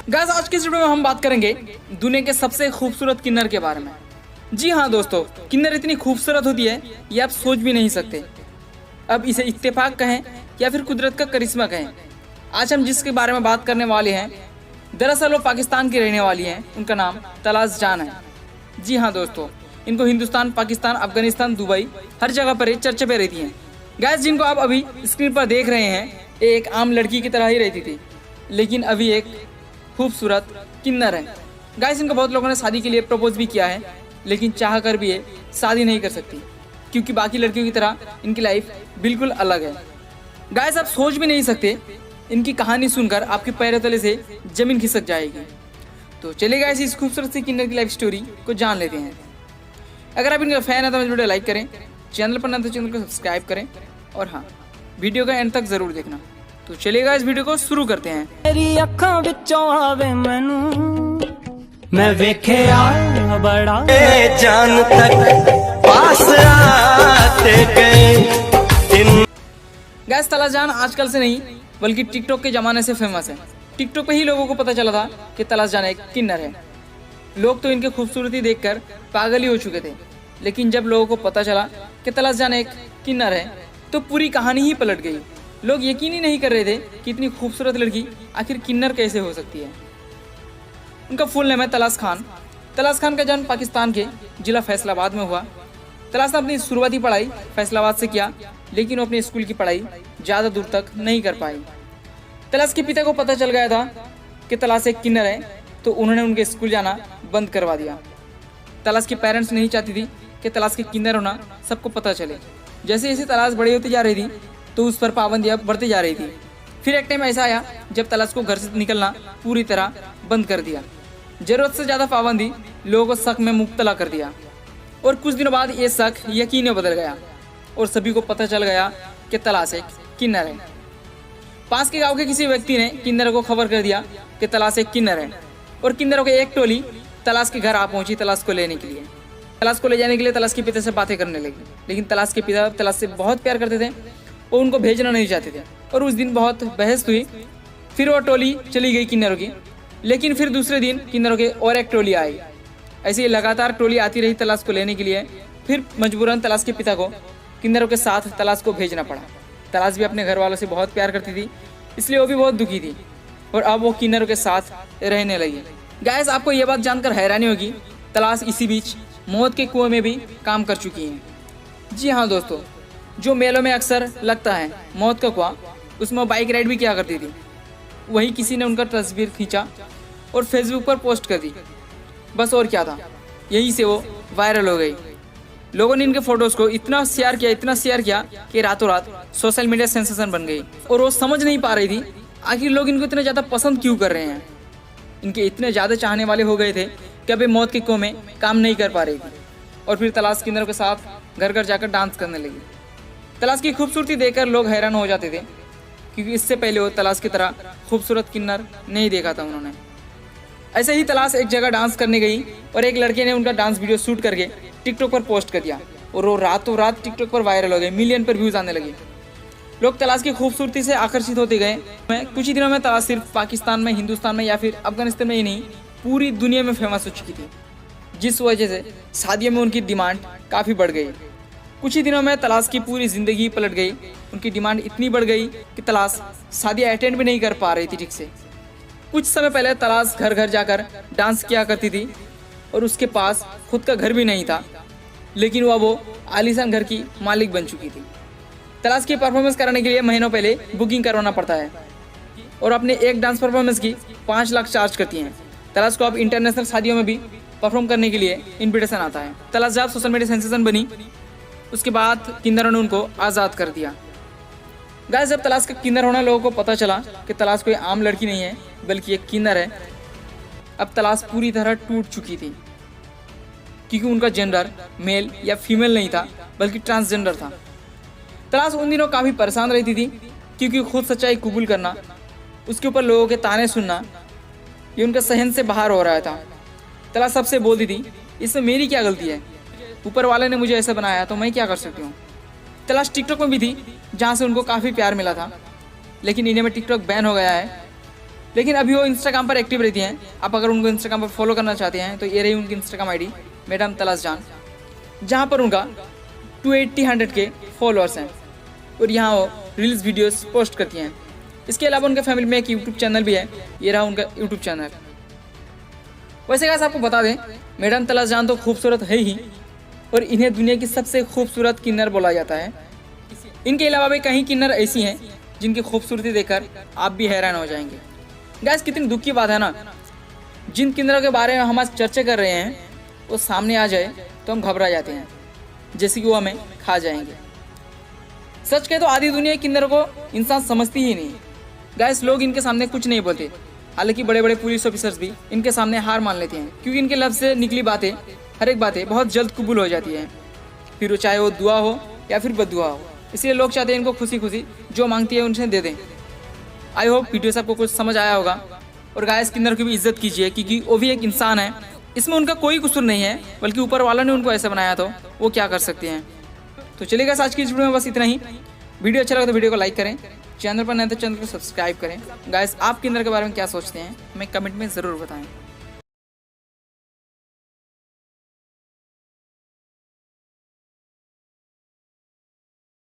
Guys आज के इस वीडियो में हम बात करेंगे दुनिया के सबसे खूबसूरत किन्नर के बारे में। जी हाँ दोस्तों, किन्नर इतनी खूबसूरत होती है ये आप सोच भी नहीं सकते। अब इसे इत्तेफाक कहें या फिर कुदरत का करिश्मा कहें, आज हम जिसके बारे में बात करने वाले हैं दरअसल वो पाकिस्तान की रहने वाली हैं। उनका नाम तलाश जान है। जी हाँ दोस्तों, इनको हिंदुस्तान, पाकिस्तान, अफगानिस्तान, दुबई हर जगह पर चर्चा पे रहती हैं। गाइस जिनको आप अभी स्क्रीन पर देख रहे हैं एक आम लड़की की तरह ही रहती थी, लेकिन अभी एक खूबसूरत किन्नर है। गाइस इनको बहुत लोगों ने शादी के लिए प्रपोज भी किया है, लेकिन चाह कर भी ये शादी नहीं कर सकती क्योंकि बाकी लड़कियों की तरह इनकी लाइफ बिल्कुल अलग है। गाइस आप सोच भी नहीं सकते, इनकी कहानी सुनकर आपके पैरों तले से जमीन खिसक जाएगी। तो चलिए गाइस इस खूबसूरत सी किन्नर की लाइफ स्टोरी को जान लेते हैं। अगर आप इनका फैन है तो वीडियो लाइक करें, चैनल पर न तो चैनल को सब्सक्राइब करें और हाँ वीडियो का एंड तक जरूर देखना। तो चलिएगा इस वीडियो को शुरू करते हैं। मेरी अखां विचों आवे मैनू मैं वेख्या बड़ा जान तक पास आते गए। गाइस तलाश जान आजकल से नहीं बल्कि टिकटॉक के जमाने से फेमस है। टिकटॉक पे ही लोगों को पता चला था कि तलाश जान एक किन्नर है। लोग तो इनकी खूबसूरती देखकर पागल ही हो चुके थे, लेकिन जब लोगों को पता चला कि तलाश जान एक किन्नर है तो पूरी कहानी ही पलट गई। लोग यकीन ही नहीं कर रहे थे कि इतनी खूबसूरत लड़की आखिर किन्नर कैसे हो सकती है। उनका फुल नेम है तलाश खान। तलाश खान का जन्म पाकिस्तान के जिला फैसलाबाद में हुआ। तलाश ने अपनी शुरुआती पढ़ाई फैसलाबाद से किया, लेकिन वो अपनी स्कूल की पढ़ाई ज़्यादा दूर तक नहीं कर पाई। तलाश के पिता को पता चल गया था कि तलाश एक किन्नर है, तो उन्होंने उनके स्कूल जाना बंद करवा दिया। तलाश के पेरेंट्स नहीं चाहती थी कि तलाश के किन्नर होना सबको पता चले। जैसे जैसे तलाश बड़ी होती जा रही थी तो उस पर पाबंदियाँ बढ़ती जा रही थी। फिर एक टाइम ऐसा आया जब तलाश को घर से निकलना पूरी तरह बंद कर दिया। ज़रूरत से ज़्यादा पाबंदी लोगों को शक में मुब्तला कर दिया और कुछ दिनों बाद ये शक यकीन में बदल गया और सभी को पता चल गया कि तलाश एक किन्नर है। पास के गांव के किसी व्यक्ति ने किन्नर को खबर कर दिया कि तलाश एक किन्नर है और किन्नरों की एक टोली तलाश के घर आ पहुंची तलाश को लेने के लिए। तलाश को ले जाने के लिए तलाश के पिता से बातें करने लगी, लेकिन तलाश के पिता तलाश से बहुत प्यार करते थे और उनको भेजना नहीं चाहते थे और उस दिन बहुत बहस हुई। फिर वो टोली चली गई किन्नरों की, लेकिन फिर दूसरे दिन किन्नरों के और एक टोली आई। ऐसे ही लगातार टोली आती रही तलाश को लेने के लिए। फिर मजबूरन तलाश के पिता को किन्नरों के साथ तलाश को भेजना पड़ा। तलाश भी अपने घर वालों से बहुत प्यार करती थी, इसलिए वो भी बहुत दुखी थी और अब वो किन्नरों के साथ रहने लगी। गाइस आपको ये बात जानकर हैरानी होगी, तलाश इसी बीच मौत के कुएं में भी काम कर चुकी हैं। जी हाँ दोस्तों, जो मेलों में अक्सर लगता है मौत का कुआं, उसमें बाइक राइड भी किया करती थी। वही किसी ने उनका तस्वीर खींचा और फेसबुक पर पोस्ट कर दी, बस और क्या था, यहीं से वो वायरल हो गई। लोगों ने इनके फोटोज़ को इतना शेयर किया कि रातों रात सोशल मीडिया सेंसेशन बन गई और वो समझ नहीं पा रही थी आखिर लोग इनको इतने ज़्यादा पसंद क्यों कर रहे हैं। इनके इतने ज़्यादा चाहने वाले हो गए थे कि अभी मौत के कुएं में काम नहीं कर पा रही थी और फिर तलाश किन्नरों के साथ घर घर जाकर डांस करने लगी। तलाश की खूबसूरती देखकर लोग हैरान हो जाते थे, क्योंकि इससे पहले वो तलाश की तरह खूबसूरत किन्नर नहीं देखा था उन्होंने। ऐसे ही तलाश एक जगह डांस करने गई और एक लड़के ने उनका डांस वीडियो शूट करके टिकटॉक पर पोस्ट कर दिया और वो रातों रात टिकटॉक पर वायरल हो गए, मिलियन पर व्यूज़ आने लगे। लोग तलाश की खूबसूरती से आकर्षित होते गए। कुछ ही दिनों में तलाश सिर्फ पाकिस्तान में, हिंदुस्तान में या फिर अफगानिस्तान में ही नहीं, पूरी दुनिया में फेमस हो चुकी थी, जिस वजह से शादियों में उनकी डिमांड काफ़ी बढ़ गई। कुछ ही दिनों में तलाश की पूरी ज़िंदगी पलट गई। उनकी डिमांड इतनी बढ़ गई कि तलाश शादियाँ अटेंड भी नहीं कर पा रही थी ठीक से। कुछ समय पहले तलाश घर घर जाकर डांस किया करती थी और उसके पास खुद का घर भी नहीं था, लेकिन वो आलीशान घर की मालिक बन चुकी थी। तलाश की परफॉर्मेंस कराने के लिए महीनों पहले बुकिंग करवाना पड़ता है और अपने एक डांस परफॉर्मेंस की 5 लाख चार्ज करती हैं। तलाश को अब इंटरनेशनल शादियों में भी परफॉर्म करने के लिए इन्विटेशन आता है। तलाश जब सोशल मीडिया सेंसेशन बनी उसके बाद किन्नरों ने उनको आज़ाद कर दिया। गाइस जब तलाश का किन्नर होना लोगों को पता चला कि तलाश कोई आम लड़की नहीं है बल्कि एक किन्नर है, अब तलाश पूरी तरह टूट चुकी थी, क्योंकि उनका जेंडर मेल या फीमेल नहीं था बल्कि ट्रांसजेंडर था। तलाश उन दिनों काफ़ी परेशान रहती थी, क्योंकि खुद सच्चाई कबूल करना, उसके ऊपर लोगों के ताने सुनना, ये उनका सहन से बाहर हो रहा था। तलाश सबसे बोलती थी, इसमें मेरी क्या गलती है, ऊपर वाले ने मुझे ऐसा बनाया तो मैं क्या कर सकती हूँ। तलाश टिकटॉक में भी थी, जहाँ से उनको काफ़ी प्यार मिला था, लेकिन इंडिया में टिकटॉक बैन हो गया है। लेकिन अभी वो इंस्टाग्राम पर एक्टिव रहती हैं। आप अगर उनको इंस्टाग्राम पर फॉलो करना चाहते हैं तो ये रही उनकी इंस्टाग्राम आईडी मैडम तलाश जान, जहाँ पर उनका 280 के फॉलोअर्स हैं और यहाँ वो रील्स वीडियोस पोस्ट करती हैं। इसके अलावा उनके फैमिली में एक यूट्यूब चैनल भी है, ये रहा उनका यूट्यूब चैनल। वैसे गाइस आपको बता दें, मैडम तलाश जान तो खूबसूरत है ही और इन्हें दुनिया की सबसे खूबसूरत किन्नर बोला जाता है। इनके अलावा भी कई किन्नर ऐसी हैं जिनकी खूबसूरती देखकर आप भी हैरान हो जाएंगे। गाइस कितनी दुख की बात है ना, जिन किन्नरों के बारे में हम आज चर्चा कर रहे हैं वो सामने आ जाए तो हम घबरा जाते हैं, जैसे कि वो हमें खा जाएंगे। सच कहे तो आधी दुनिया किन्नरों को इंसान समझती ही नहीं। गाइस लोग इनके सामने कुछ नहीं बोलते, हालांकि बड़े बड़े पुलिस ऑफिसर्स भी इनके सामने हार मान लेते हैं, क्योंकि इनके लफ्ज़ से निकली बातें, हर एक बातें बहुत जल्द कबूल हो जाती हैं, फिर वो चाहे वो दुआ हो या फिर बद्दुआ हो। इसलिए लोग चाहते हैं इनको खुशी खुशी जो मांगती है उनसे दे दें। आई होप वीडियो से आपको कुछ समझ आया होगा। और गाइस किन्नर की भी इज्जत कीजिए, क्योंकि वो भी एक इंसान है, इसमें उनका कोई कसूर नहीं है, बल्कि ऊपर वाला ने उनको ऐसा बनाया तो वो क्या कर सकते हैं। तो चलिए गाइस आज की इस वीडियो में बस इतना ही। वीडियो अच्छा लगा तो वीडियो को लाइक करें, चैनल पर नए तो चैनल को सब्सक्राइब करें। गाइस आप किन्नर के बारे में क्या सोचते हैं हमें कमेंट में ज़रूर बताएं।